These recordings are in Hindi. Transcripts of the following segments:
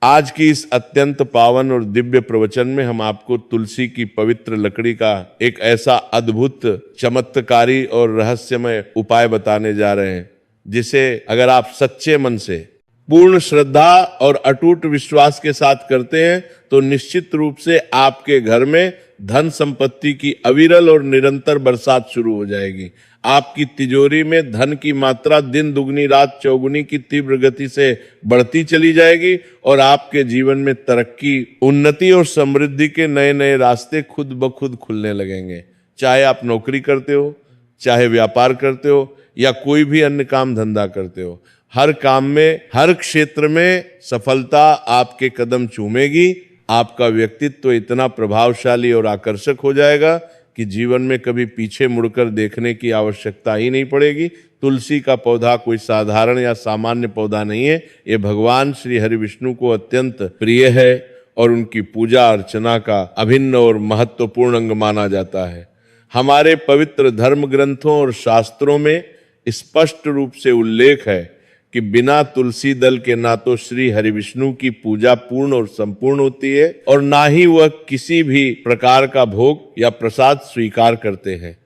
आज की इस अत्यंत पावन और दिव्य प्रवचन में हम आपको तुलसी की पवित्र लकड़ी का एक ऐसा अद्भुत, चमत्कारी और रहस्यमय उपाय बताने जा रहे हैं, जिसे अगर आप सच्चे मन से, पूर्ण श्रद्धा और अटूट विश्वास के साथ करते हैं तो निश्चित रूप से आपके घर में धन संपत्ति की अविरल और निरंतर बरसात शुरू हो जाएगी। आपकी तिजोरी में धन की मात्रा दिन दुगनी रात चौगुनी की तीव्र गति से बढ़ती चली जाएगी और आपके जीवन में तरक्की, उन्नति और समृद्धि के नए नए रास्ते खुद ब खुद खुलने लगेंगे। चाहे आप नौकरी करते हो, चाहे व्यापार करते हो या कोई भी अन्य काम धंधा करते हो, हर काम में, हर क्षेत्र में सफलता आपके कदम चूमेगी। आपका व्यक्तित्व इतना प्रभावशाली और आकर्षक हो जाएगा कि जीवन में कभी पीछे मुड़कर देखने की आवश्यकता ही नहीं पड़ेगी। तुलसी का पौधा कोई साधारण या सामान्य पौधा नहीं है। ये भगवान श्री हरि विष्णु को अत्यंत प्रिय है और उनकी पूजा अर्चना का अभिन्न और महत्वपूर्ण अंग माना जाता है। हमारे पवित्र धर्म ग्रंथों और शास्त्रों में स्पष्ट रूप से उल्लेख है कि बिना तुलसी दल के ना तो श्री हरि विष्णु की पूजा पूर्ण और संपूर्ण होती है और ना ही वह किसी भी प्रकार का भोग या प्रसाद स्वीकार करते हैं।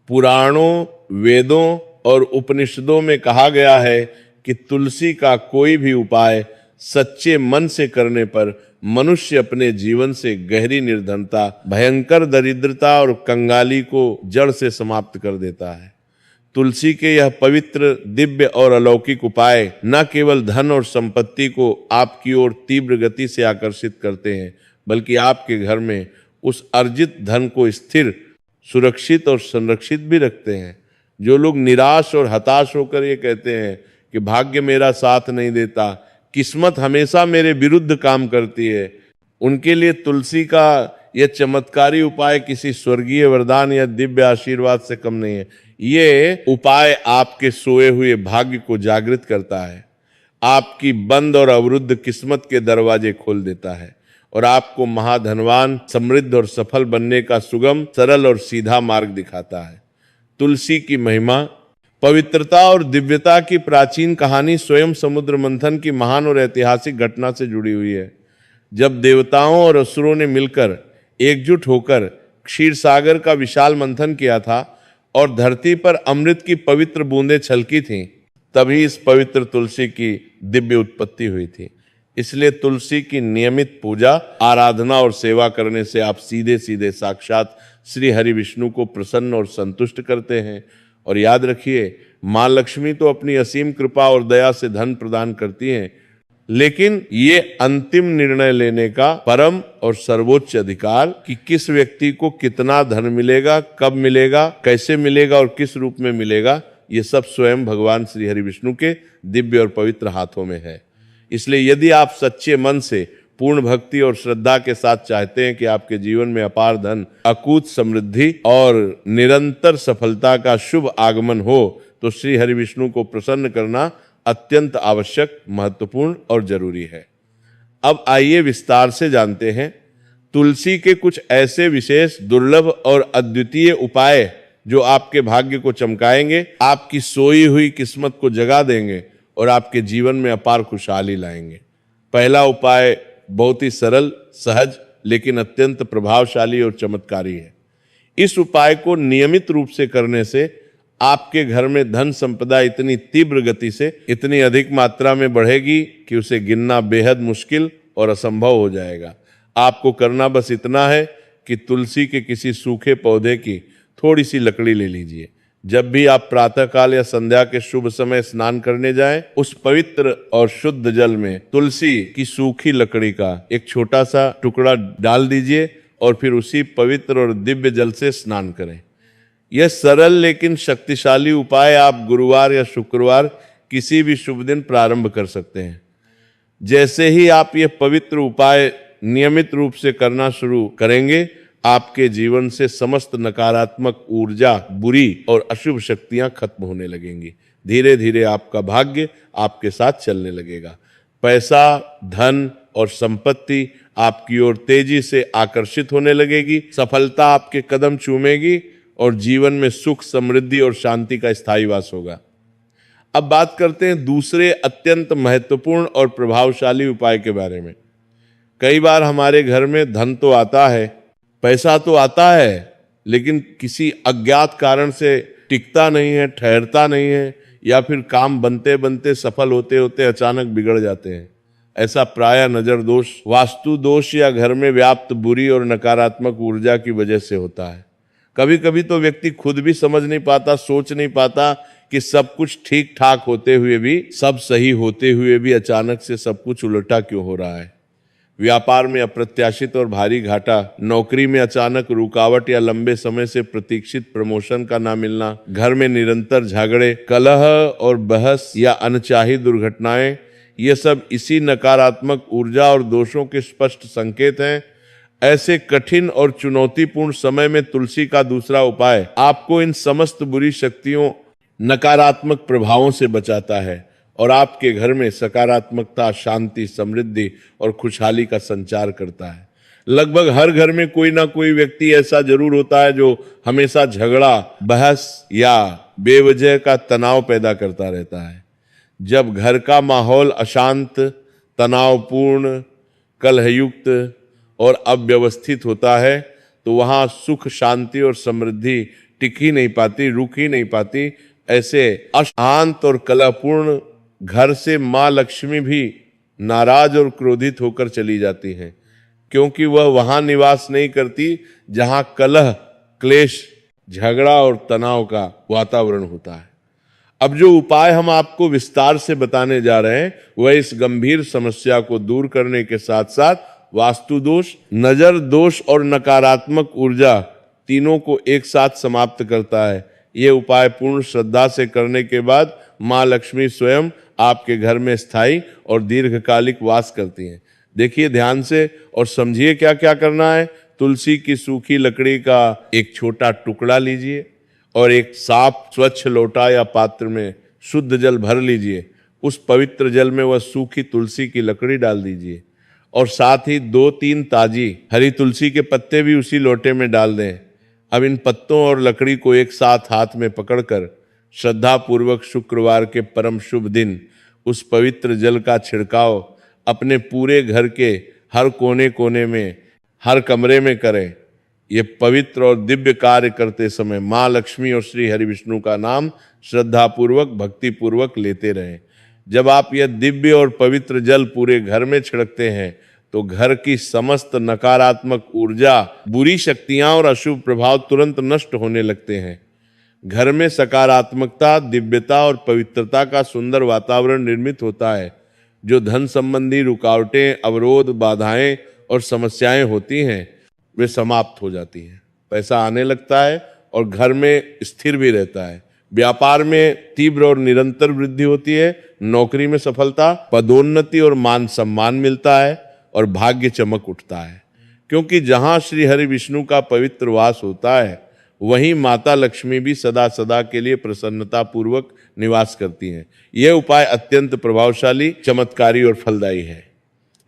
पुराणों, वेदों और उपनिषदों में कहा गया है कि तुलसी का कोई भी उपाय सच्चे मन से करने पर मनुष्य अपने जीवन से गहरी निर्धनता, भयंकर दरिद्रता और कंगाली को जड़ से समाप्त कर देता है। तुलसी के यह पवित्र, दिव्य और अलौकिक उपाय न केवल धन और संपत्ति को आपकी ओर तीव्र गति से आकर्षित करते हैं, बल्कि आपके घर में उस अर्जित धन को स्थिर, सुरक्षित और संरक्षित भी रखते हैं। जो लोग निराश और हताश होकर ये कहते हैं कि भाग्य मेरा साथ नहीं देता, किस्मत हमेशा मेरे विरुद्ध काम करती है, उनके लिए तुलसी का यह चमत्कारी उपाय किसी स्वर्गीय वरदान या दिव्य आशीर्वाद से कम नहीं है। ये उपाय आपके सोए हुए भाग्य को जागृत करता है, आपकी बंद और अवरुद्ध किस्मत के दरवाजे खोल देता है और आपको महाधनवान, समृद्ध और सफल बनने का सुगम, सरल और सीधा मार्ग दिखाता है। तुलसी की महिमा, पवित्रता और दिव्यता की प्राचीन कहानी स्वयं समुद्र मंथन की महान और ऐतिहासिक घटना से जुड़ी हुई है। जब देवताओं और असुरों ने मिलकर एकजुट होकर क्षीर सागर का विशाल मंथन किया था और धरती पर अमृत की पवित्र बूंदें छलकी थीं, तभी इस पवित्र तुलसी की दिव्य उत्पत्ति हुई थी। इसलिए तुलसी की नियमित पूजा, आराधना और सेवा करने से आप सीधे सीधे साक्षात श्री हरि विष्णु को प्रसन्न और संतुष्ट करते हैं। और याद रखिए, माँ लक्ष्मी तो अपनी असीम कृपा और दया से धन प्रदान करती हैं, लेकिन ये अंतिम निर्णय लेने का परम और सर्वोच्च अधिकार कि किस व्यक्ति को कितना धन मिलेगा, कब मिलेगा, कैसे मिलेगा और किस रूप में मिलेगा, ये सब स्वयं भगवान श्री हरि विष्णु के दिव्य और पवित्र हाथों में है। इसलिए यदि आप सच्चे मन से, पूर्ण भक्ति और श्रद्धा के साथ चाहते हैं कि आपके जीवन में अपार धन, अकूत समृद्धि और निरंतर सफलता का शुभ आगमन हो, तो श्री हरि विष्णु को प्रसन्न करना अत्यंत आवश्यक, महत्वपूर्ण और जरूरी है। अब आइए विस्तार से जानते हैं तुलसी के कुछ ऐसे विशेष, दुर्लभ और अद्वितीय उपाय जो आपके भाग्य को चमकाएंगे, आपकी सोई हुई किस्मत को जगा देंगे और आपके जीवन में अपार खुशहाली लाएंगे। पहला उपाय बहुत ही सरल, सहज लेकिन अत्यंत प्रभावशाली और चमत्कारी है। इस उपाय को नियमित रूप से करने से आपके घर में धन संपदा इतनी तीव्र गति से, इतनी अधिक मात्रा में बढ़ेगी कि उसे गिनना बेहद मुश्किल और असंभव हो जाएगा। आपको करना बस इतना है कि तुलसी के किसी सूखे पौधे की थोड़ी सी लकड़ी ले लीजिए। जब भी आप प्रातःकाल या संध्या के शुभ समय स्नान करने जाएं, उस पवित्र और शुद्ध जल में तुलसी की सूखी लकड़ी का एक छोटा सा टुकड़ा डाल दीजिए और फिर उसी पवित्र और दिव्य जल से स्नान करें। यह सरल लेकिन शक्तिशाली उपाय आप गुरुवार या शुक्रवार किसी भी शुभ दिन प्रारंभ कर सकते हैं। जैसे ही आप यह पवित्र उपाय नियमित रूप से करना शुरू करेंगे, आपके जीवन से समस्त नकारात्मक ऊर्जा, बुरी और अशुभ शक्तियां खत्म होने लगेंगी। धीरे धीरे आपका भाग्य आपके साथ चलने लगेगा। पैसा, धन और संपत्ति आपकी ओर तेजी से आकर्षित होने लगेगी। सफलता आपके कदम चूमेगी और जीवन में सुख, समृद्धि और शांति का स्थायी वास होगा। अब बात करते हैं दूसरे अत्यंत महत्वपूर्ण और प्रभावशाली उपाय के बारे में। कई बार हमारे घर में धन तो आता है, पैसा तो आता है, लेकिन किसी अज्ञात कारण से टिकता नहीं है, ठहरता नहीं है, या फिर काम बनते बनते सफल होते होते अचानक बिगड़ जाते हैं। ऐसा प्राय नजर दोष, वास्तु दोष या घर में व्याप्त बुरी और नकारात्मक ऊर्जा की वजह से होता है। कभी कभी तो व्यक्ति खुद भी समझ नहीं पाता, सोच नहीं पाता कि सब कुछ ठीक ठाक होते हुए भी, सब सही होते हुए भी अचानक से सब कुछ उल्टा क्यों हो रहा है। व्यापार में अप्रत्याशित और भारी घाटा, नौकरी में अचानक रुकावट या लंबे समय से प्रतीक्षित प्रमोशन का ना मिलना, घर में निरंतर झगड़े, कलह और बहस या अनचाही दुर्घटनाएं, ये सब इसी नकारात्मक ऊर्जा और दोषों के स्पष्ट संकेत हैं। ऐसे कठिन और चुनौतीपूर्ण समय में तुलसी का दूसरा उपाय आपको इन समस्त बुरी शक्तियों, नकारात्मक प्रभावों से बचाता है और आपके घर में सकारात्मकता, शांति, समृद्धि और खुशहाली का संचार करता है। लगभग हर घर में कोई ना कोई व्यक्ति ऐसा जरूर होता है जो हमेशा झगड़ा, बहस या बेवजह का तनाव पैदा करता रहता है। जब घर का माहौल अशांत, तनावपूर्ण, कलहयुक्त और अव्यवस्थित होता है तो वहाँ सुख, शांति और समृद्धि टिक ही नहीं पाती, रुक ही नहीं पाती। ऐसे अशांत और कलहपूर्ण घर से माँ लक्ष्मी भी नाराज और क्रोधित होकर चली जाती हैं, क्योंकि वह वहां निवास नहीं करती जहां कलह, क्लेश, झगड़ा और तनाव का वातावरण होता है। अब जो उपाय हम आपको विस्तार से बताने जा रहे हैं वह इस गंभीर समस्या को दूर करने के साथ साथ वास्तु दोष, नजर दोष और नकारात्मक ऊर्जा तीनों को एक साथ समाप्त करता है। ये उपाय पूर्ण श्रद्धा से करने के बाद माँ लक्ष्मी स्वयं आपके घर में स्थायी और दीर्घकालिक वास करती हैं। देखिए ध्यान से और समझिए क्या क्या करना है। तुलसी की सूखी लकड़ी का एक छोटा टुकड़ा लीजिए और एक साफ स्वच्छ लोटा या पात्र में शुद्ध जल भर लीजिए। उस पवित्र जल में वह सूखी तुलसी की लकड़ी डाल दीजिए और साथ ही 2-3 ताजी हरी तुलसी के पत्ते भी उसी लोटे में डाल दें। अब इन पत्तों और लकड़ी को एक साथ हाथ में पकड़कर श्रद्धा पूर्वक शुक्रवार के परम शुभ दिन उस पवित्र जल का छिड़काव अपने पूरे घर के हर कोने कोने में, हर कमरे में करें। ये पवित्र और दिव्य कार्य करते समय माँ लक्ष्मी और श्री हरि विष्णु का नाम श्रद्धा पूर्वक, भक्ति पूर्वक लेते रहें। जब आप यह दिव्य और पवित्र जल पूरे घर में छिड़कते हैं तो घर की समस्त नकारात्मक ऊर्जा, बुरी शक्तियां और अशुभ प्रभाव तुरंत नष्ट होने लगते हैं। घर में सकारात्मकता, दिव्यता और पवित्रता का सुंदर वातावरण निर्मित होता है। जो धन संबंधी रुकावटें, अवरोध, बाधाएं और समस्याएं होती हैं वे समाप्त हो जाती हैं। पैसा आने लगता है और घर में स्थिर भी रहता है। व्यापार में तीव्र और निरंतर वृद्धि होती है। नौकरी में सफलता, पदोन्नति और मान सम्मान मिलता है और भाग्य चमक उठता है। क्योंकि जहां श्री हरि विष्णु का पवित्र वास होता है वहीं माता लक्ष्मी भी सदा सदा के लिए प्रसन्नता पूर्वक निवास करती हैं। यह उपाय अत्यंत प्रभावशाली, चमत्कारी और फलदायी है।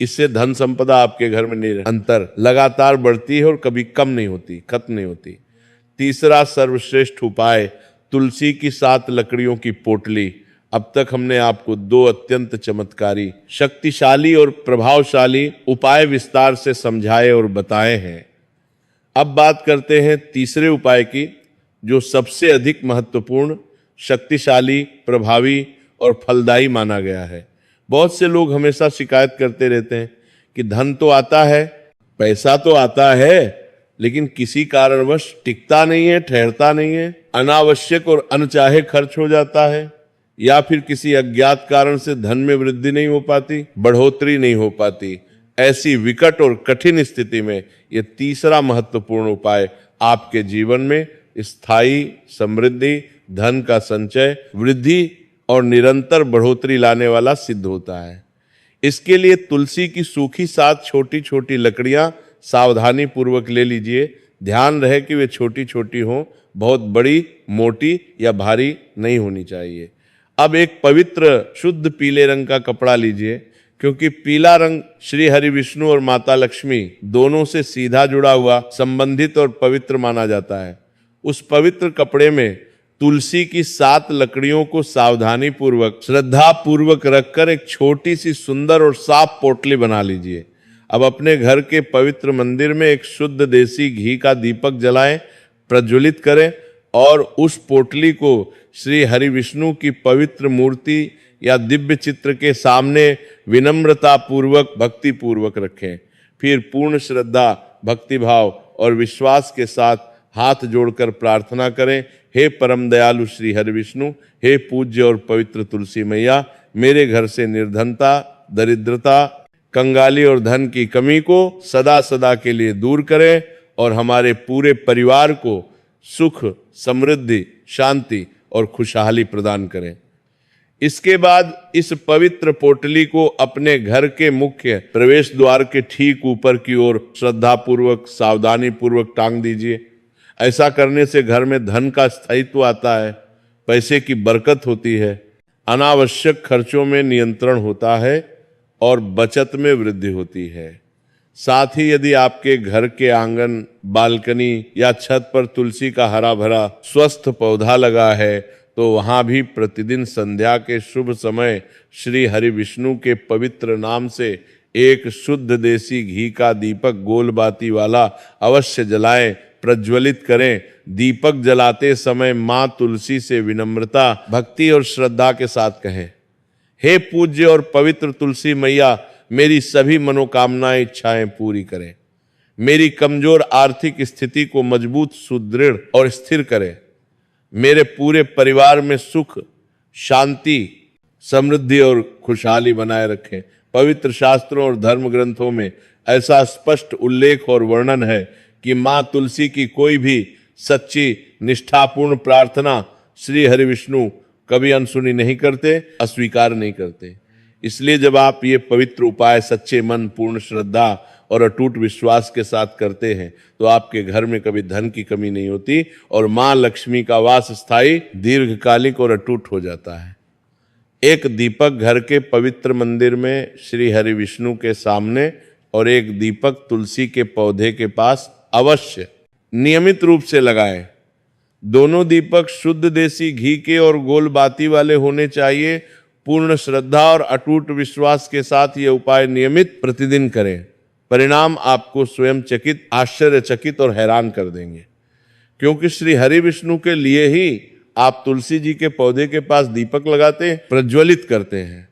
इससे धन संपदा आपके घर में निरंतर लगातार बढ़ती है और कभी कम नहीं होती, खत्म नहीं होती। तीसरा सर्वश्रेष्ठ उपाय तुलसी की 7 लकड़ियों की पोटली। अब तक हमने आपको 2 अत्यंत चमत्कारी, शक्तिशाली और प्रभावशाली उपाय विस्तार से समझाए और बताए हैं। अब बात करते हैं तीसरे उपाय की, जो सबसे अधिक महत्वपूर्ण, शक्तिशाली, प्रभावी और फलदायी माना गया है। बहुत से लोग हमेशा शिकायत करते रहते हैं कि धन तो आता है, पैसा तो आता है, लेकिन किसी कारणवश टिकता नहीं है, ठहरता नहीं है, अनावश्यक और अनचाहे खर्च हो जाता है, या फिर किसी अज्ञात कारण से धन में वृद्धि नहीं हो पाती, बढ़ोतरी नहीं हो पाती। ऐसी विकट और कठिन स्थिति में यह तीसरा महत्वपूर्ण उपाय आपके जीवन में स्थायी समृद्धि, धन का संचय, वृद्धि और निरंतर बढ़ोतरी लाने वाला सिद्ध होता है। इसके लिए तुलसी की सूखी 7 छोटी छोटी लकड़ियां सावधानी पूर्वक ले लीजिए। ध्यान रहे कि वे छोटी छोटी हों, बहुत बड़ी, मोटी या भारी नहीं होनी चाहिए। अब एक पवित्र शुद्ध पीले रंग का कपड़ा लीजिए, क्योंकि पीला रंग श्री हरि विष्णु और माता लक्ष्मी दोनों से सीधा जुड़ा हुआ, संबंधित और पवित्र माना जाता है। उस पवित्र कपड़े में तुलसी की 7 लकड़ियों को सावधानी पूर्वक, श्रद्धा पूर्वक रखकर एक छोटी सी सुंदर और साफ पोटली बना लीजिए। अब अपने घर के पवित्र मंदिर में एक शुद्ध देसी घी का दीपक जलाएं, प्रज्वलित करें और उस पोटली को श्री हरि विष्णु की पवित्र मूर्ति या दिव्य चित्र के सामने विनम्रता पूर्वक, भक्ति पूर्वक रखें। फिर पूर्ण श्रद्धा, भक्तिभाव और विश्वास के साथ हाथ जोड़कर प्रार्थना करें, हे परम दयालु श्री हरि विष्णु, हे पूज्य और पवित्र तुलसी मैया, मेरे घर से निर्धनता, दरिद्रता, कंगाली और धन की कमी को सदा सदा के लिए दूर करें और हमारे पूरे परिवार को सुख, समृद्धि, शांति और खुशहाली प्रदान करें। इसके बाद इस पवित्र पोटली को अपने घर के मुख्य प्रवेश द्वार के ठीक ऊपर की ओर श्रद्धा पूर्वक, सावधानी पूर्वक टांग दीजिए। ऐसा करने से घर में धन का स्थायित्व आता है, पैसे की बरकत होती है, अनावश्यक खर्चों में नियंत्रण होता है और बचत में वृद्धि होती है। साथ ही यदि आपके घर के आंगन, बालकनी या छत पर तुलसी का हरा भरा स्वस्थ पौधा लगा है तो वहां भी प्रतिदिन संध्या के शुभ समय श्री हरि विष्णु के पवित्र नाम से एक शुद्ध देसी घी का दीपक गोल बाती वाला अवश्य जलाएं, प्रज्वलित करें। दीपक जलाते समय मां तुलसी से विनम्रता, भक्ति और श्रद्धा के साथ कहें, हे पूज्य और पवित्र तुलसी मैया, मेरी सभी मनोकामनाएं, इच्छाएं पूरी करें। मेरी कमजोर आर्थिक स्थिति को मजबूत, सुदृढ़ और स्थिर करें। मेरे पूरे परिवार में सुख, शांति, समृद्धि और खुशहाली बनाए रखें। पवित्र शास्त्रों और धर्म ग्रंथों में ऐसा स्पष्ट उल्लेख और वर्णन है कि मां तुलसी की कोई भी सच्ची निष्ठापूर्ण प्रार्थना श्री हरि विष्णु कभी अनसुनी नहीं करते, अस्वीकार नहीं करते। इसलिए जब आप ये पवित्र उपाय सच्चे मन, पूर्ण श्रद्धा और अटूट विश्वास के साथ करते हैं तो आपके घर में कभी धन की कमी नहीं होती और मां लक्ष्मी का वास स्थायी, दीर्घकालिक और अटूट हो जाता है। एक दीपक घर के पवित्र मंदिर में श्री हरि विष्णु के सामने और एक दीपक तुलसी के पौधे के पास अवश्य नियमित रूप से लगाएं। दोनों दीपक शुद्ध देसी घी के और गोल बाती वाले होने चाहिए। पूर्ण श्रद्धा और अटूट विश्वास के साथ ये उपाय नियमित प्रतिदिन करें। परिणाम आपको स्वयं चकित, आश्चर्यचकित और हैरान कर देंगे, क्योंकि श्री हरि विष्णु के लिए ही आप तुलसी जी के पौधे के पास दीपक लगाते, प्रज्वलित करते हैं।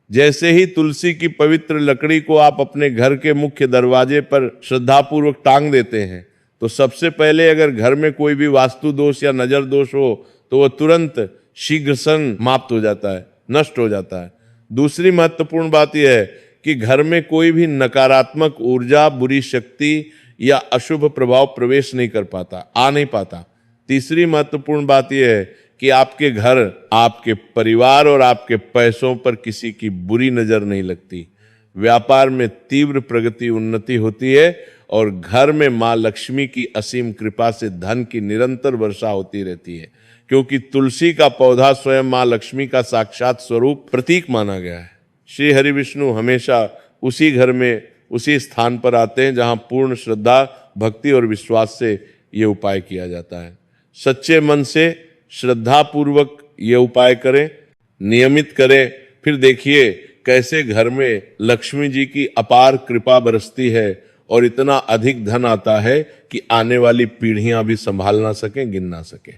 जैसे ही तुलसी की पवित्र लकड़ी को आप अपने घर के मुख्य दरवाजे पर श्रद्धापूर्वक टांग देते हैं तो सबसे पहले अगर घर में कोई भी वास्तु दोष या नजर दोष हो तो वह तुरंत शीघ्र समाप्त हो जाता है, नष्ट हो जाता है। दूसरी महत्वपूर्ण बात यह है कि घर में कोई भी नकारात्मक ऊर्जा, बुरी शक्ति या अशुभ प्रभाव प्रवेश नहीं कर पाता, आ नहीं पाता। तीसरी महत्वपूर्ण बात यह है कि आपके घर, आपके परिवार और आपके पैसों पर किसी की बुरी नजर नहीं लगती। व्यापार में तीव्र प्रगति, उन्नति होती है और घर में मां लक्ष्मी की असीम कृपा से धन की निरंतर वर्षा होती रहती है, क्योंकि तुलसी का पौधा स्वयं मां लक्ष्मी का साक्षात स्वरूप, प्रतीक माना गया है। श्री हरि विष्णु हमेशा उसी घर में, उसी स्थान पर आते हैं जहां पूर्ण श्रद्धा, भक्ति और विश्वास से ये उपाय किया जाता है। सच्चे मन से श्रद्धा पूर्वक ये उपाय करें, नियमित करें, फिर देखिए कैसे घर में लक्ष्मी जी की अपार कृपा बरसती है और इतना अधिक धन आता है कि आने वाली पीढ़ियां भी संभाल ना सकें, गिन ना सकें।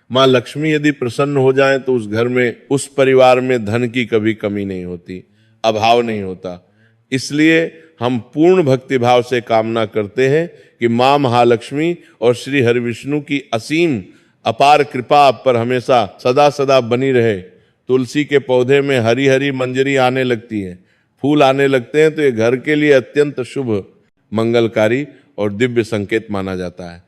मां लक्ष्मी यदि प्रसन्न हो जाए तो उस घर में, उस परिवार में धन की कभी कमी नहीं होती, अभाव नहीं होता। इसलिए हम पूर्ण भक्ति भाव से कामना करते हैं कि मां महालक्ष्मी और श्री हरि विष्णु की असीम अपार कृपा आप पर हमेशा सदा सदा बनी रहे। तुलसी के पौधे में हरी हरी मंजरी आने लगती है, फूल आने लगते हैं तो ये घर के लिए अत्यंत शुभ, मंगलकारी और दिव्य संकेत माना जाता है।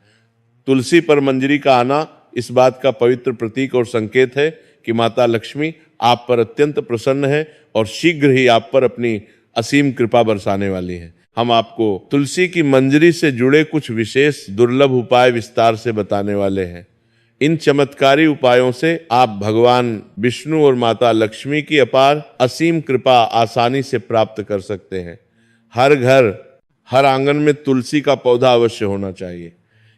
तुलसी पर मंजरी का आना इस बात का पवित्र प्रतीक और संकेत है कि माता लक्ष्मी आप पर अत्यंत प्रसन्न है और शीघ्र ही आप पर अपनी असीम कृपा बरसाने वाली है। हम आपको तुलसी की मंजरी से जुड़े कुछ विशेष दुर्लभ उपाय विस्तार से बताने वाले हैं। इन चमत्कारी उपायों से आप भगवान विष्णु और माता लक्ष्मी की अपार असीम कृपा आसानी से प्राप्त कर सकते हैं। हर घर, हर आंगन में तुलसी का पौधा अवश्य होना चाहिए।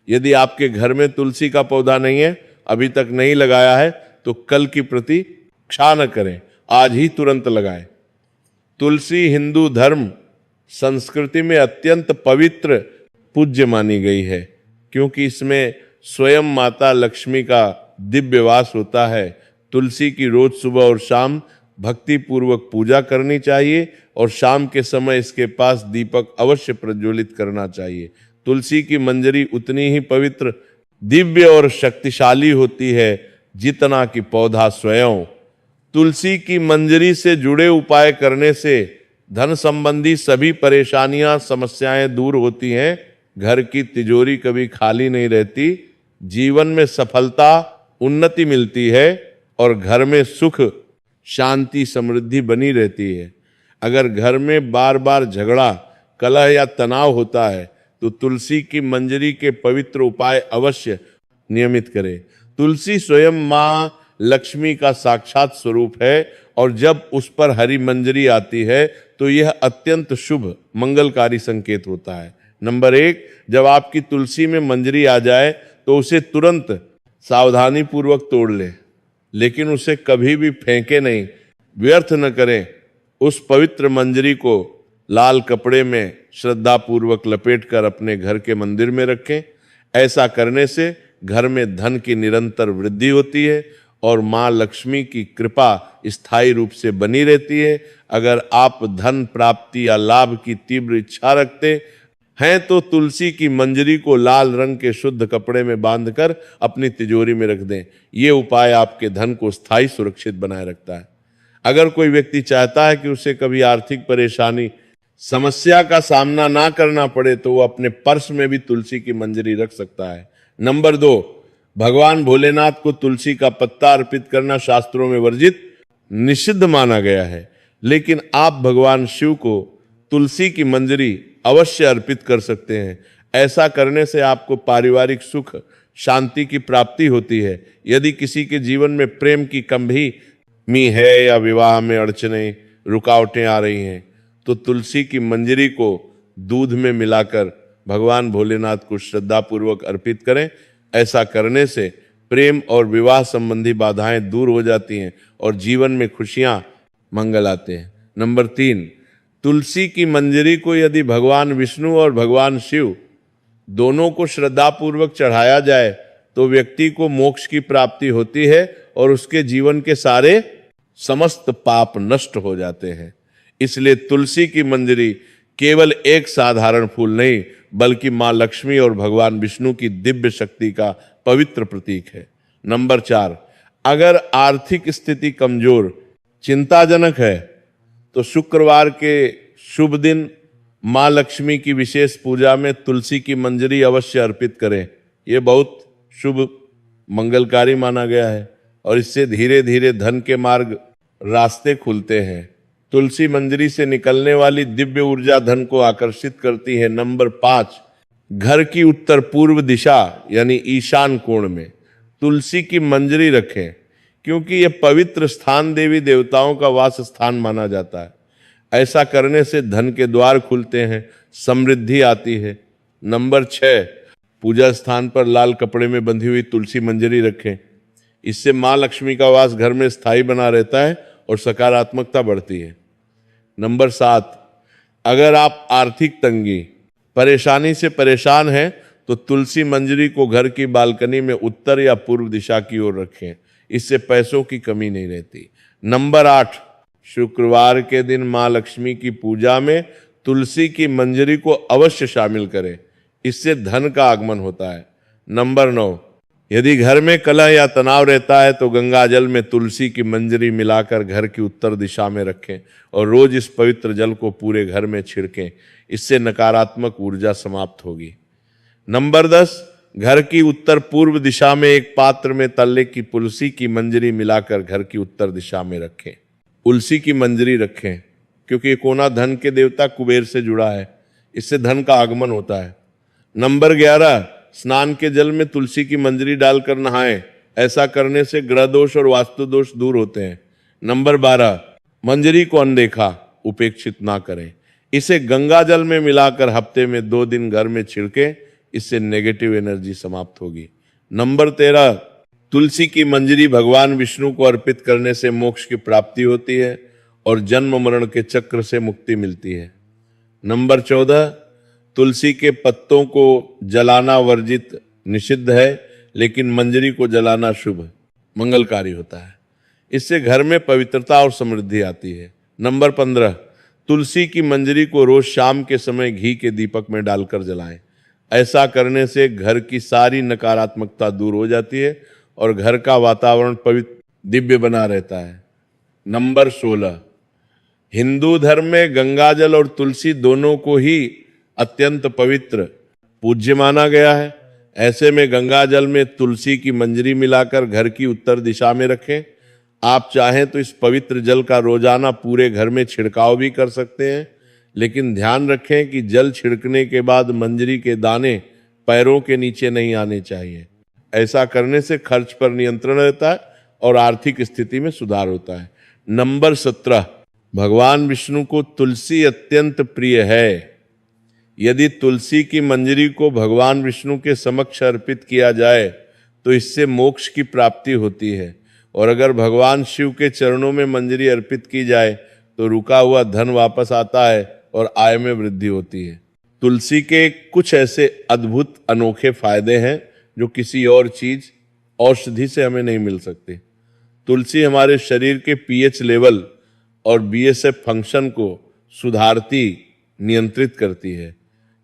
यदि आपके घर में तुलसी का पौधा नहीं है, अभी तक नहीं लगाया है, तो कल की प्रतीक्षा न करें, आज ही तुरंत लगाएं। तुलसी हिंदू धर्म संस्कृति में अत्यंत पवित्र पूज्य मानी गई है, क्योंकि इसमें स्वयं माता लक्ष्मी का दिव्य वास होता है। तुलसी की रोज सुबह और शाम भक्ति पूर्वक पूजा करनी चाहिए और शाम के समय इसके पास दीपक अवश्य प्रज्वलित करना चाहिए। तुलसी की मंजरी उतनी ही पवित्र, दिव्य और शक्तिशाली होती है जितना कि पौधा स्वयं। तुलसी की मंजरी से जुड़े उपाय करने से धन संबंधी सभी परेशानियां, समस्याएं दूर होती हैं। घर की तिजोरी कभी खाली नहीं रहती। जीवन में सफलता, उन्नति मिलती है और घर में सुख, शांति, समृद्धि बनी रहती है। अगर घर में बार बार झगड़ा, कलह या तनाव होता है तो तुलसी की मंजरी के पवित्र उपाय अवश्य नियमित करें। तुलसी स्वयं मां लक्ष्मी का साक्षात स्वरूप है और जब उस पर हरी मंजरी आती है तो यह अत्यंत शुभ, मंगलकारी संकेत होता है। नंबर 1, जब आपकी तुलसी में मंजरी आ जाए तो उसे तुरंत सावधानी पूर्वक तोड़ लें, लेकिन उसे कभी भी फेंके नहीं, व्यर्थ न करें। उस पवित्र मंजरी को लाल कपड़े में श्रद्धा पूर्वक लपेटकर अपने घर के मंदिर में रखें। ऐसा करने से घर में धन की निरंतर वृद्धि होती है और मां लक्ष्मी की कृपा स्थायी रूप से बनी रहती है। अगर आप धन प्राप्ति या लाभ की तीव्र इच्छा रखते हैं तो तुलसी की मंजरी को लाल रंग के शुद्ध कपड़े में बांधकर अपनी तिजोरी में रख दें। ये उपाय आपके धन को स्थायी सुरक्षित बनाए रखता है। अगर कोई व्यक्ति चाहता है कि उसे कभी आर्थिक परेशानी, समस्या का सामना ना करना पड़े तो वो अपने पर्स में भी तुलसी की मंजरी रख सकता है। नंबर 2, भगवान भोलेनाथ को तुलसी का पत्ता अर्पित करना शास्त्रों में वर्जित, निषिद्ध माना गया है, लेकिन आप भगवान शिव को तुलसी की मंजरी अवश्य अर्पित कर सकते हैं। ऐसा करने से आपको पारिवारिक सुख, शांति की प्राप्ति होती है। यदि किसी के जीवन में प्रेम की कमी है या विवाह में अड़चनें, रुकावटें आ रही हैं तो तुलसी की मंजरी को दूध में मिलाकर भगवान भोलेनाथ को श्रद्धापूर्वक अर्पित करें। ऐसा करने से प्रेम और विवाह संबंधी बाधाएं दूर हो जाती हैं और जीवन में खुशियां, मंगल आते हैं। नंबर 3, तुलसी की मंजरी को यदि भगवान विष्णु और भगवान शिव दोनों को श्रद्धापूर्वक चढ़ाया जाए तो व्यक्ति को मोक्ष की प्राप्ति होती है और उसके जीवन के सारे समस्त पाप नष्ट हो जाते हैं। इसलिए तुलसी की मंजरी केवल एक साधारण फूल नहीं, बल्कि मां लक्ष्मी और भगवान विष्णु की दिव्य शक्ति का पवित्र प्रतीक है। नंबर 4, अगर आर्थिक स्थिति कमजोर, चिंताजनक है तो शुक्रवार के शुभ दिन मां लक्ष्मी की विशेष पूजा में तुलसी की मंजरी अवश्य अर्पित करें। यह बहुत शुभ, मंगलकारी माना गया है और इससे धीरे धीरे धन के मार्ग, रास्ते खुलते हैं। तुलसी मंजरी से निकलने वाली दिव्य ऊर्जा धन को आकर्षित करती है। नंबर 5, घर की उत्तर पूर्व दिशा यानी ईशान कोण में तुलसी की मंजरी रखें, क्योंकि यह पवित्र स्थान देवी देवताओं का वास स्थान माना जाता है। ऐसा करने से धन के द्वार खुलते हैं, समृद्धि आती है। नंबर 6, पूजा स्थान पर लाल कपड़े में बंधी हुई तुलसी मंजरी रखें। इससे मां लक्ष्मी का वास घर में स्थायी बना रहता है और सकारात्मकता बढ़ती है। नंबर 7, अगर आप आर्थिक तंगी, परेशानी से परेशान हैं तो तुलसी मंजरी को घर की बालकनी में उत्तर या पूर्व दिशा की ओर रखें। इससे पैसों की कमी नहीं रहती। नंबर 8, शुक्रवार के दिन मां लक्ष्मी की पूजा में तुलसी की मंजरी को अवश्य शामिल करें। इससे धन का आगमन होता है। नंबर 9, यदि घर में कलह या तनाव रहता है तो गंगा जल में तुलसी की मंजरी मिलाकर घर की उत्तर दिशा में रखें और रोज इस पवित्र जल को पूरे घर में छिड़कें। इससे नकारात्मक ऊर्जा समाप्त होगी। नंबर 10, घर की उत्तर पूर्व दिशा में एक पात्र में तल्ले की तुलसी की मंजरी मिलाकर घर की उत्तर दिशा में रखें। तुलसी की मंजरी रखें क्योंकि ये कोना धन के देवता कुबेर से जुड़ा है, इससे धन का आगमन होता है। नंबर 11, स्नान के जल में तुलसी की मंजरी डालकर नहाएं। ऐसा करने से ग्रह दोष और वास्तु दोष दूर होते हैं। नंबर 12, मंजरी को अनदेखा, उपेक्षित ना करें। इसे गंगा जल में मिलाकर हफ्ते में 2 दिन घर में छिड़कें। इससे नेगेटिव एनर्जी समाप्त होगी। नंबर 13, तुलसी की मंजरी भगवान विष्णु को अर्पित करने से मोक्ष की प्राप्ति होती है और जन्म मरण के चक्र से मुक्ति मिलती है। नंबर 14, तुलसी के पत्तों को जलाना वर्जित निषिद्ध है, लेकिन मंजरी को जलाना शुभ मंगलकारी होता है। इससे घर में पवित्रता और समृद्धि आती है। नंबर 15, तुलसी की मंजरी को रोज शाम के समय घी के दीपक में डालकर जलाएं। ऐसा करने से घर की सारी नकारात्मकता दूर हो जाती है और घर का वातावरण पवित्र दिव्य बना रहता है। नंबर 16, हिंदू धर्म में गंगाजल और तुलसी दोनों को ही अत्यंत पवित्र पूज्य माना गया है। ऐसे में गंगाजल में तुलसी की मंजरी मिलाकर घर की उत्तर दिशा में रखें। आप चाहें तो इस पवित्र जल का रोजाना पूरे घर में छिड़काव भी कर सकते हैं, लेकिन ध्यान रखें कि जल छिड़कने के बाद मंजरी के दाने पैरों के नीचे नहीं आने चाहिए। ऐसा करने से खर्च पर नियंत्रण रहता है और आर्थिक स्थिति में सुधार होता है। नंबर 17, भगवान विष्णु को तुलसी अत्यंत प्रिय है। यदि तुलसी की मंजरी को भगवान विष्णु के समक्ष अर्पित किया जाए तो इससे मोक्ष की प्राप्ति होती है, और अगर भगवान शिव के चरणों में मंजरी अर्पित की जाए तो रुका हुआ धन वापस आता है और आय में वृद्धि होती है। तुलसी के कुछ ऐसे अद्भुत अनोखे फायदे हैं जो किसी और चीज औषधि से हमें नहीं मिल सकते। तुलसी हमारे शरीर के पीएच लेवल और बीएसएफ फंक्शन को सुधारती, नियंत्रित करती है।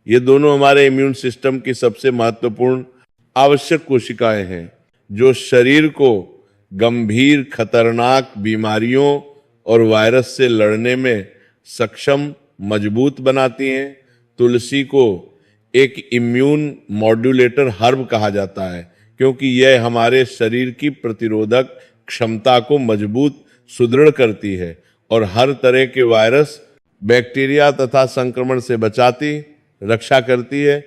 ये दोनों हमारे इम्यून सिस्टम की सबसे महत्वपूर्ण आवश्यक कोशिकाएं हैं, जो शरीर को गंभीर खतरनाक बीमारियों और वायरस से लड़ने में सक्षम, मजबूत बनाती हैं। तुलसी को एक इम्यून मॉड्यूलेटर हर्ब कहा जाता है, क्योंकि यह हमारे शरीर की प्रतिरोधक क्षमता को मजबूत, सुदृढ़ करती है और हर तरह के वायरस, बैक्टीरिया तथा संक्रमण से बचाती, रक्षा करती है।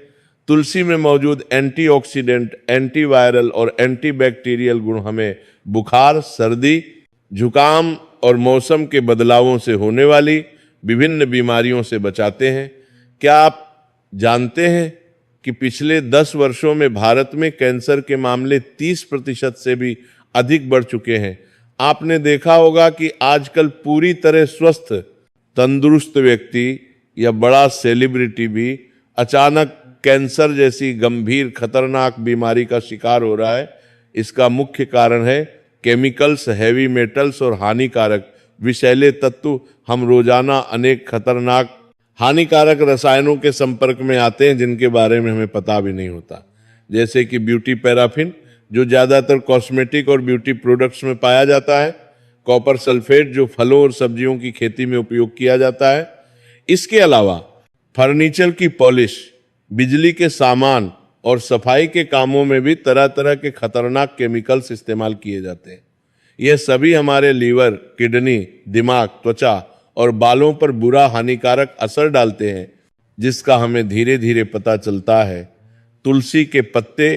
तुलसी में मौजूद एंटीऑक्सीडेंट, एंटीवायरल और एंटीबैक्टीरियल गुण हमें बुखार, सर्दी, जुकाम और मौसम के बदलावों से होने वाली विभिन्न बीमारियों से बचाते हैं। क्या आप जानते हैं कि पिछले 10 वर्षों में भारत में कैंसर के मामले 30% से भी अधिक बढ़ चुके हैं। आपने देखा होगा कि आजकल पूरी तरह स्वस्थ, तंदुरुस्त व्यक्ति या बड़ा सेलिब्रिटी भी अचानक कैंसर जैसी गंभीर खतरनाक बीमारी का शिकार हो रहा है। इसका मुख्य कारण है केमिकल्स, हैवी मेटल्स और हानिकारक विषैले तत्व। हम रोजाना अनेक खतरनाक हानिकारक रसायनों के संपर्क में आते हैं जिनके बारे में हमें पता भी नहीं होता, जैसे कि ब्यूटी पैराफिन, जो ज्यादातर कॉस्मेटिक और ब्यूटी प्रोडक्ट्स में पाया जाता है, कॉपर सल्फेट, जो फलों और सब्जियों की खेती में उपयोग किया जाता है। इसके अलावा फर्नीचर की पॉलिश, बिजली के सामान और सफाई के कामों में भी तरह तरह के खतरनाक केमिकल्स इस्तेमाल किए जाते हैं। यह सभी हमारे लीवर, किडनी, दिमाग, त्वचा और बालों पर बुरा हानिकारक असर डालते हैं, जिसका हमें धीरे धीरे पता चलता है। तुलसी के पत्ते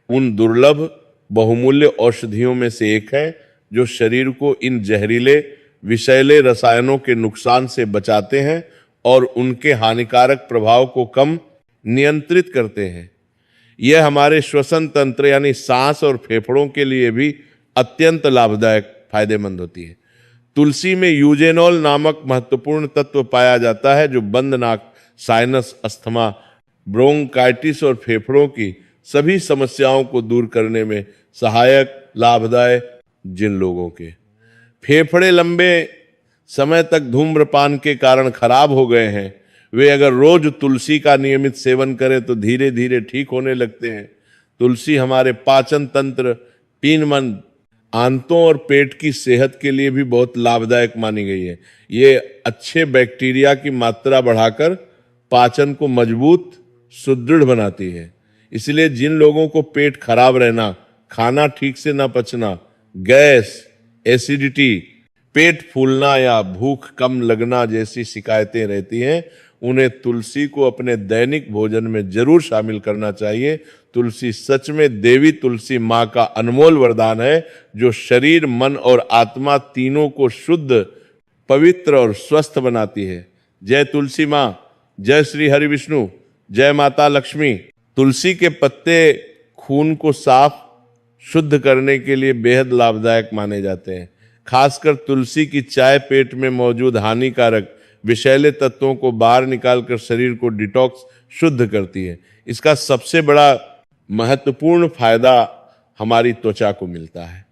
उन दुर्लभ बहुमूल्य औषधियों में से एक है जो शरीर को इन जहरीले विषैले रसायनों के नुकसान से बचाते हैं और उनके हानिकारक प्रभाव को कम नियंत्रित करते हैं। यह हमारे श्वसन तंत्र यानी सांस और फेफड़ों के लिए भी अत्यंत लाभदायक, फायदेमंद होती है। तुलसी में यूजेनॉल नामक महत्वपूर्ण तत्व पाया जाता है जो बंद नाक, साइनस, अस्थमा, ब्रोंकाइटिस और फेफड़ों की सभी समस्याओं को दूर करने में सहायक, लाभदायक। जिन लोगों के फेफड़े लंबे समय तक धूम्रपान के कारण खराब हो गए हैं, वे अगर रोज तुलसी का नियमित सेवन करें तो धीरे धीरे ठीक होने लगते हैं। तुलसी हमारे पाचन तंत्र, पीन मन, आंतों और पेट की सेहत के लिए भी बहुत लाभदायक मानी गई है। ये अच्छे बैक्टीरिया की मात्रा बढ़ाकर पाचन को मजबूत, सुदृढ़ बनाती है। इसलिए जिन लोगों को पेट खराब रहना, खाना ठीक से न पचना, गैस, एसिडिटी, पेट फूलना या भूख कम लगना जैसी शिकायतें रहती हैं, उन्हें तुलसी को अपने दैनिक भोजन में जरूर शामिल करना चाहिए। तुलसी सच में देवी तुलसी माँ का अनमोल वरदान है, जो शरीर, मन और आत्मा तीनों को शुद्ध, पवित्र और स्वस्थ बनाती है। जय तुलसी माँ, जय श्री हरि विष्णु, जय माता लक्ष्मी। तुलसी के पत्ते खून को साफ, शुद्ध करने के लिए बेहद लाभदायक माने जाते हैं। खासकर तुलसी की चाय पेट में मौजूद हानिकारक विषैले तत्वों को बाहर निकालकर शरीर को डिटॉक्स शुद्ध करती है। इसका सबसे बड़ा महत्वपूर्ण फायदा हमारी त्वचा को मिलता है।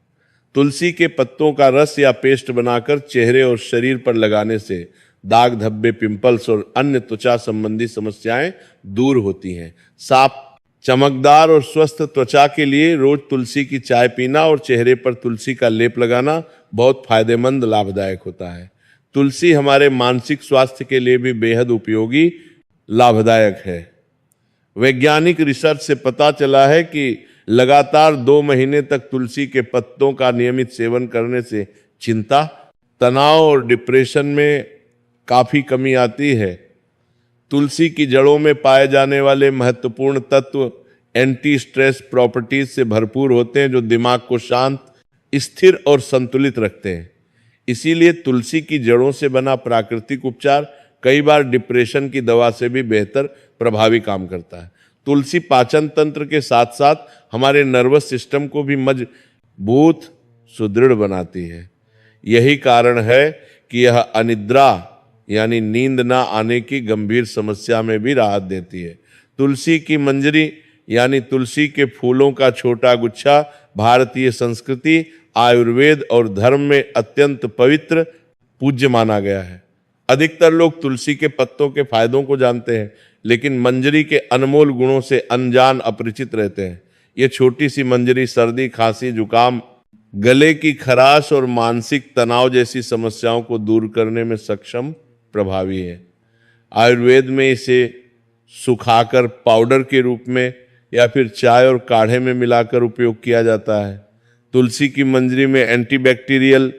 तुलसी के पत्तों का रस या पेस्ट बनाकर चेहरे और शरीर पर लगाने से दाग धब्बे, पिंपल्स और अन्य त्वचा संबंधी समस्याएं दूर होती हैं। साफ, चमकदार और स्वस्थ त्वचा के लिए रोज तुलसी की चाय पीना और चेहरे पर तुलसी का लेप लगाना बहुत फायदेमंद, लाभदायक होता है। तुलसी हमारे मानसिक स्वास्थ्य के लिए भी बेहद उपयोगी, लाभदायक है। वैज्ञानिक रिसर्च से पता चला है कि लगातार 2 महीने तक तुलसी के पत्तों का नियमित सेवन करने से चिंता, तनाव और डिप्रेशन में काफी कमी आती है। तुलसी की जड़ों में पाए जाने वाले महत्वपूर्ण तत्व एंटी स्ट्रेस प्रॉपर्टीज से भरपूर होते हैं, जो दिमाग को शांत, स्थिर और संतुलित रखते हैं। इसीलिए तुलसी की जड़ों से बना प्राकृतिक उपचार कई बार डिप्रेशन की दवा से भी बेहतर प्रभावी काम करता है। तुलसी पाचन तंत्र के साथ साथ हमारे नर्वस सिस्टम को भी मजबूत, सुदृढ़ बनाती है। यही कारण है कि यह अनिद्रा यानी नींद ना आने की गंभीर समस्या में भी राहत देती है। तुलसी की मंजरी यानी तुलसी के फूलों का छोटा गुच्छा भारतीय संस्कृति, आयुर्वेद और धर्म में अत्यंत पवित्र, पूज्य माना गया है। अधिकतर लोग तुलसी के पत्तों के फायदों को जानते हैं, लेकिन मंजरी के अनमोल गुणों से अनजान, अपरिचित रहते हैं। ये छोटी सी मंजरी सर्दी, खांसी, जुकाम, गले की खराश और मानसिक तनाव जैसी समस्याओं को दूर करने में सक्षम, प्रभावी है। आयुर्वेद में इसे सुखाकर पाउडर के रूप में या फिर चाय और काढ़े में मिलाकर उपयोग किया जाता है। तुलसी की मंजरी में एंटीबैक्टीरियल,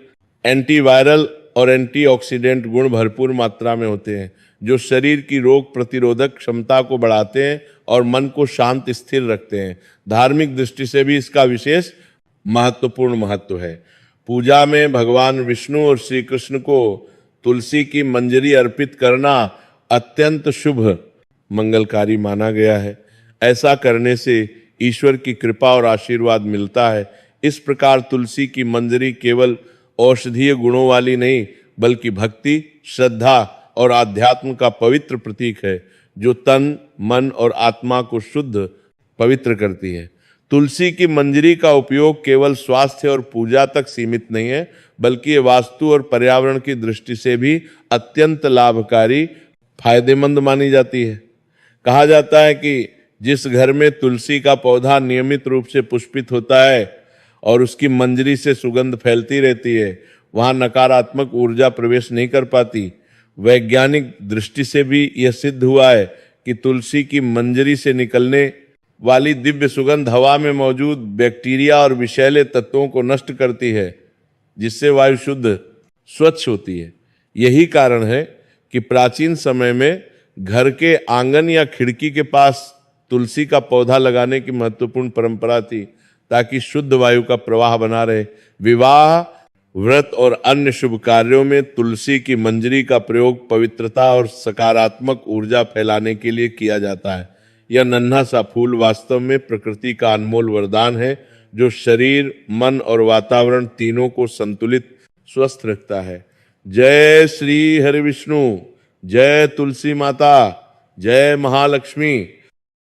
एंटीवायरल और एंटीऑक्सीडेंट गुण भरपूर मात्रा में होते हैं, जो शरीर की रोग प्रतिरोधक क्षमता को बढ़ाते हैं और मन को शांत, स्थिर रखते हैं। धार्मिक दृष्टि से भी इसका विशेष महत्वपूर्ण महत्व है। पूजा में भगवान विष्णु और श्री कृष्ण को तुलसी की मंजरी अर्पित करना अत्यंत शुभ, मंगलकारी माना गया है। ऐसा करने से ईश्वर की कृपा और आशीर्वाद मिलता है। इस प्रकार तुलसी की मंजरी केवल औषधीय गुणों वाली नहीं, बल्कि भक्ति, श्रद्धा और आध्यात्म का पवित्र प्रतीक है, जो तन, मन और आत्मा को शुद्ध, पवित्र करती है। तुलसी की मंजरी का उपयोग केवल स्वास्थ्य और पूजा तक सीमित नहीं है, बल्कि ये वास्तु और पर्यावरण की दृष्टि से भी अत्यंत लाभकारी, फायदेमंद मानी जाती है। कहा जाता है कि जिस घर में तुलसी का पौधा नियमित रूप से पुष्पित होता है और उसकी मंजरी से सुगंध फैलती रहती है, वहां नकारात्मक ऊर्जा प्रवेश नहीं कर पाती। वैज्ञानिक दृष्टि से भी यह सिद्ध हुआ है कि तुलसी की मंजरी से निकलने वाली दिव्य सुगंध हवा में मौजूद बैक्टीरिया और विषैले तत्वों को नष्ट करती है, जिससे वायु शुद्ध, स्वच्छ होती है। यही कारण है कि प्राचीन समय में घर के आंगन या खिड़की के पास तुलसी का पौधा लगाने की महत्वपूर्ण परंपरा थी, ताकि शुद्ध वायु का प्रवाह बना रहे। विवाह, व्रत और अन्य शुभ कार्यों में तुलसी की मंजरी का प्रयोग पवित्रता और सकारात्मक ऊर्जा फैलाने के लिए किया जाता है। यह नन्हा सा फूल वास्तव में प्रकृति का अनमोल वरदान है, जो शरीर, मन और वातावरण तीनों को संतुलित, स्वस्थ रखता है। जय श्री हरि विष्णु, जय तुलसी माता, जय महालक्ष्मी।